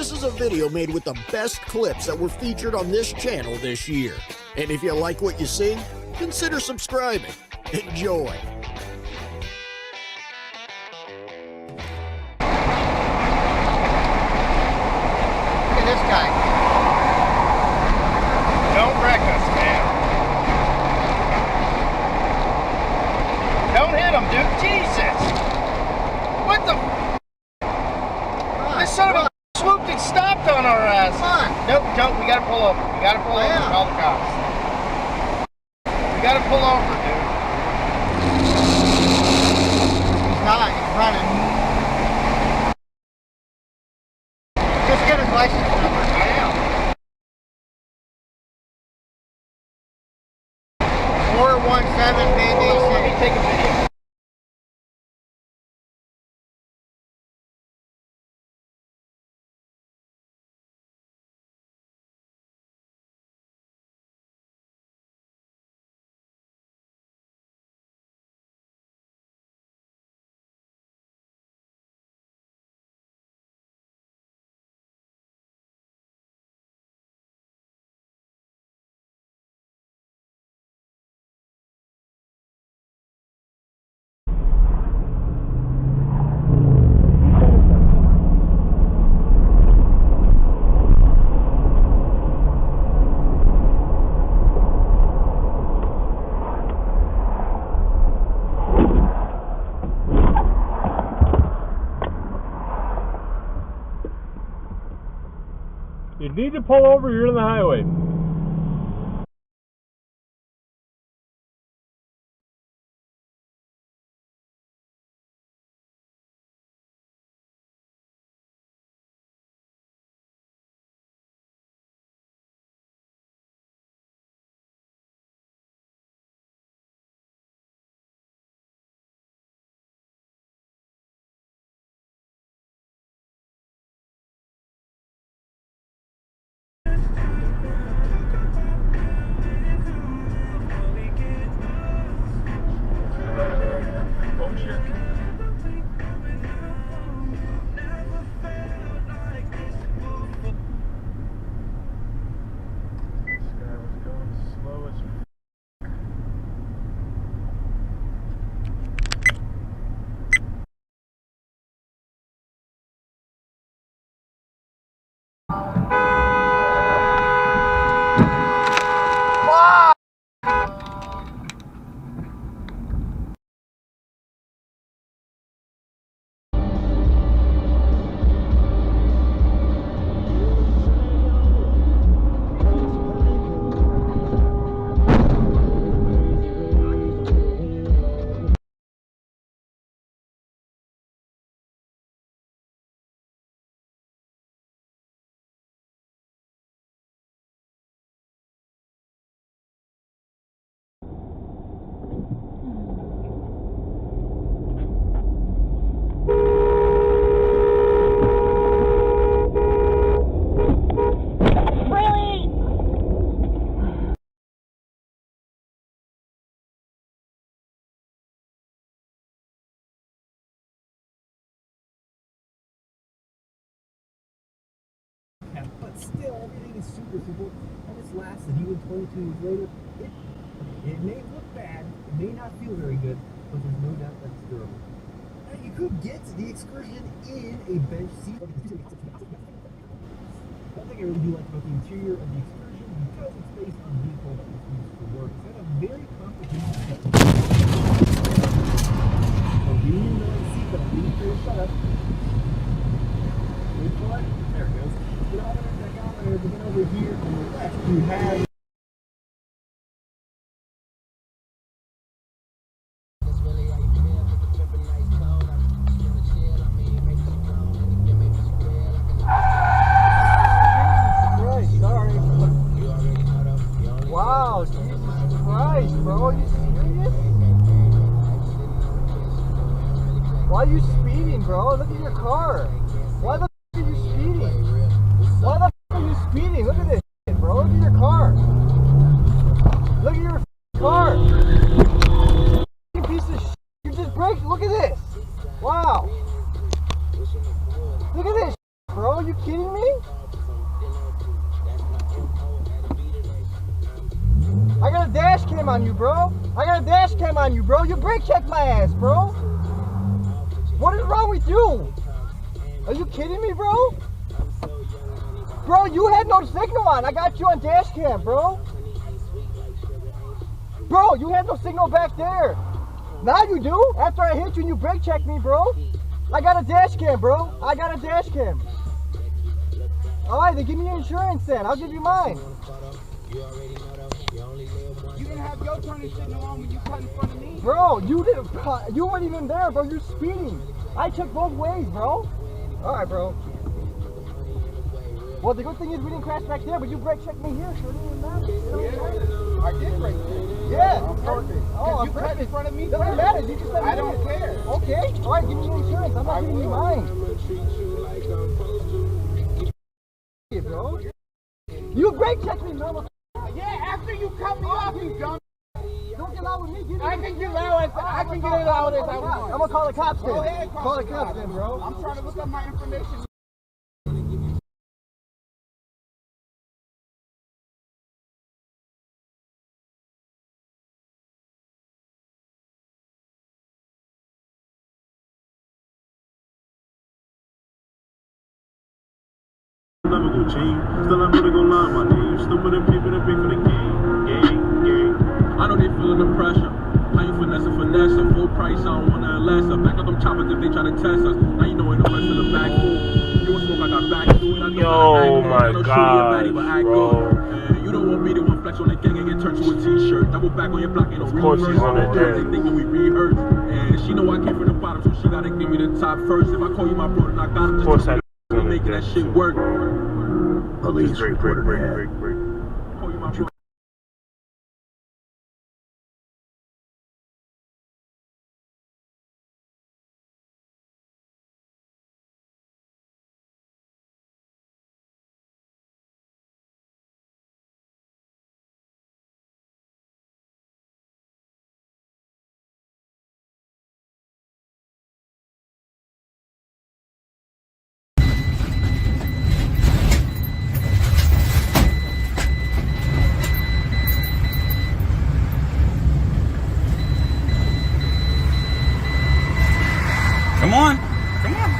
This is a video made with the best clips that were featured on this channel this year. And if you like what you see, consider subscribing. Enjoy. Look at this guy. Don't wreck us, man. Don't hit him, dude. Jesus. What the? This son of a swooped and stopped on our ass. Come on. Nope, don't. We gotta pull over. We gotta pull over and call the cops. We gotta pull over, dude. He's not. He's running. Just get his license number. I am. 417 BD. Let me take a video. You need to pull over, you're on the highway. But still, everything is super simple, and it's lasted even 22 years later. It may look bad, it may not feel very good, but there's no doubt that it's durable. Now, you could get the Excursion in a bench seat. One thing I really do like about the interior of the Excursion, because it's based on a vehicle that was used for work, it's got a very complicated setup. So you need to see that I'm being very shut up. Wait for it. There it goes. Get all the way back out there, but then over here on the left, you have wow, Jesus Christ, bro, are you serious? Why are you speeding, bro? Look at your car. Why the f are you speeding? Why the f are you speeding? Look at this shit, bro. Look at your car. Look at your car. You piece of shit. You just braked. Look at this. Wow. Look at this shit, bro. Are you kidding me? cam on you, bro. I got a dash cam on you, bro. You brake checked my ass, bro. What is wrong with you? Are you kidding me, bro? Bro, you had no signal on. I got you on dash cam, bro. Bro, you had no signal back there. Now you do. After I hit you and you brake checked me, bro. I got a dash cam, bro. I got a dash cam. Alright, then give me your insurance then. I'll give you mine. You didn't have your turning signal on when you cut in front of me. Bro, you weren't even there, bro. You're speeding. I took both ways, bro. Alright, bro. Well, the good thing is we didn't crash back there, but you brake checked me here, so it didn't matter. Yeah, I did brake check. Yeah. I'm perfect. Oh, I'm you cut in perfect. front of me. Doesn't matter. You just let me I don't in. care. Okay. Alright, give me your insurance. I'm not giving you mine. Bro. You brake checked me, mama. Yeah, after you cut me off, you dumb. Don't get out with me. Give me I can get out as I want. I'm gonna call the cops then. Go ahead, Call the cops then, bro. I'm trying to look up my information. Never go change. Still I know they gon' lie my name. Still with them people that pay for the game. I know they feeling the pressure. How you finesse, full price, I don't wanna less. Back up them choppers if they try to test us. Now you know ain't no rest in the back full. You want smoke, I got back to it. I know Yo, my God, bro. You don't want me to one flex on the gang and get turned to a t-shirt. Double back on your block, ain't no Of course he's on it, They think when we rehearse. And she know I came from the bottom, so she gotta give me the top first. If I call you my brother, I got him. Of course I making that shit work. Police reported break. Call you my brother. Come on. Come on.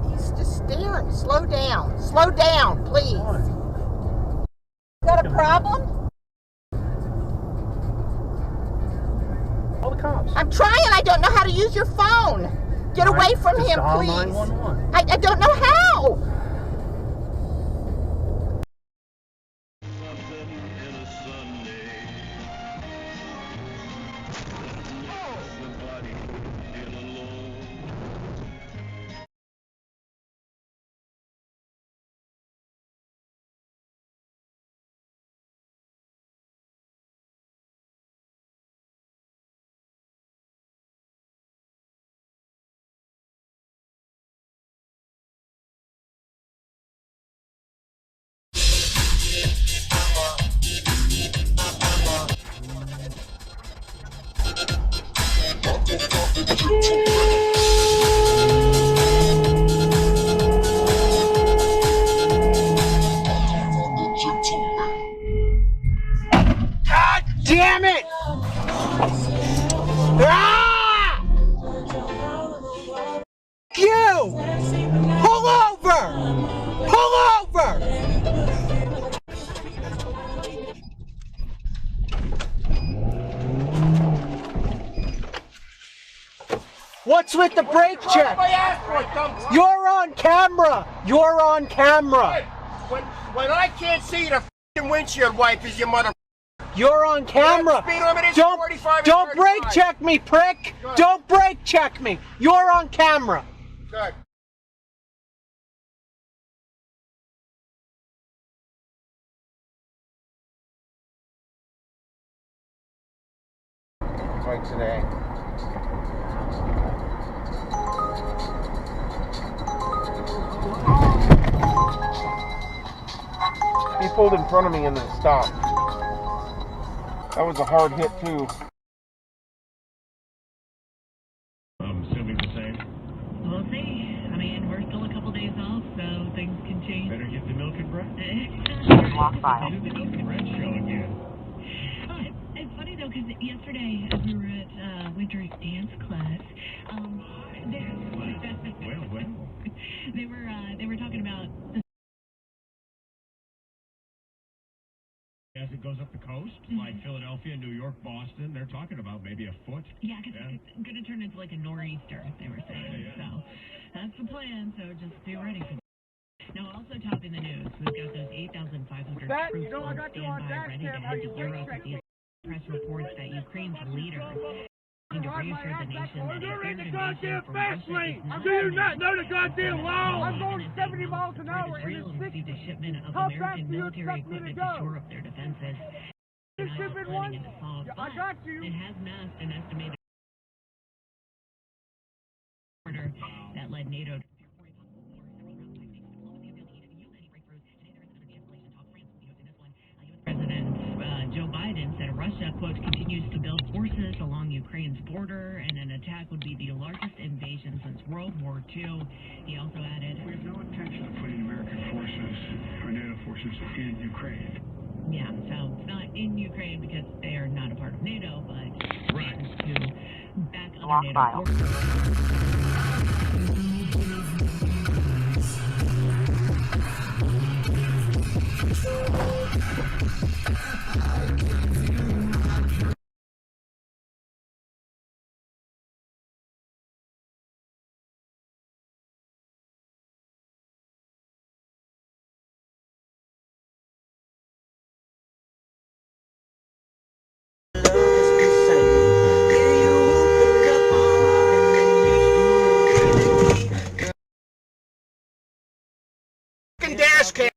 He's just staring. Slow down. Slow down, please. Got a problem? Call the cops. I'm trying. I don't know how to use your phone. Get away from him, Dial please. 911. I don't know how. God damn it! Ah! You! Pull over! Pull over! What's with the brake check? You're on camera! You're on camera! When I can't see the f***ing windshield wipers, you mother. You're on camera. Speed limit is Don't 45 don't and brake 35. check me, prick. Don't brake check me. You're on camera. Good. Like today. He pulled in front of me and then stopped. That was a hard hit too. I'm assuming the same. We'll see. I mean, we're still a couple days off, so things can change. Better get the milk and bread. Walk by. Do the milk and bread show again. It's funny though, because yesterday as we were at Winter's dance class, they were talking about the As it goes up the coast, like Philadelphia, New York, Boston, they're talking about maybe a foot. yeah, because it's going to turn into like a nor'easter. They were saying, so that's the plan. So just be ready for that. Now, also topping the news, we've got those 8,500 troops on standby, ready to head to Europe with these press reports that Ukraine's leader to reassure the nation that a third invasion from Russia is not Do you not know the goddamn law? I'm going 70 miles an hour and it's received a shipment of American military equipment to shore up their defenses. Planning an assault, but it has masked an estimated order that led NATO to President Joe Biden said Russia, quote, continues to build forces along Ukraine's border, and an attack would be the largest invasion since World War II. He also added, We have no intention of putting American forces or NATO forces in Ukraine. yeah, so it's not in Ukraine because they are not a part of NATO, but Right. to back other NATO forces. Dashcam.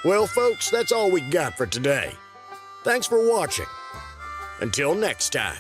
Well, folks, that's all we got for today. Thanks for watching. Until next time.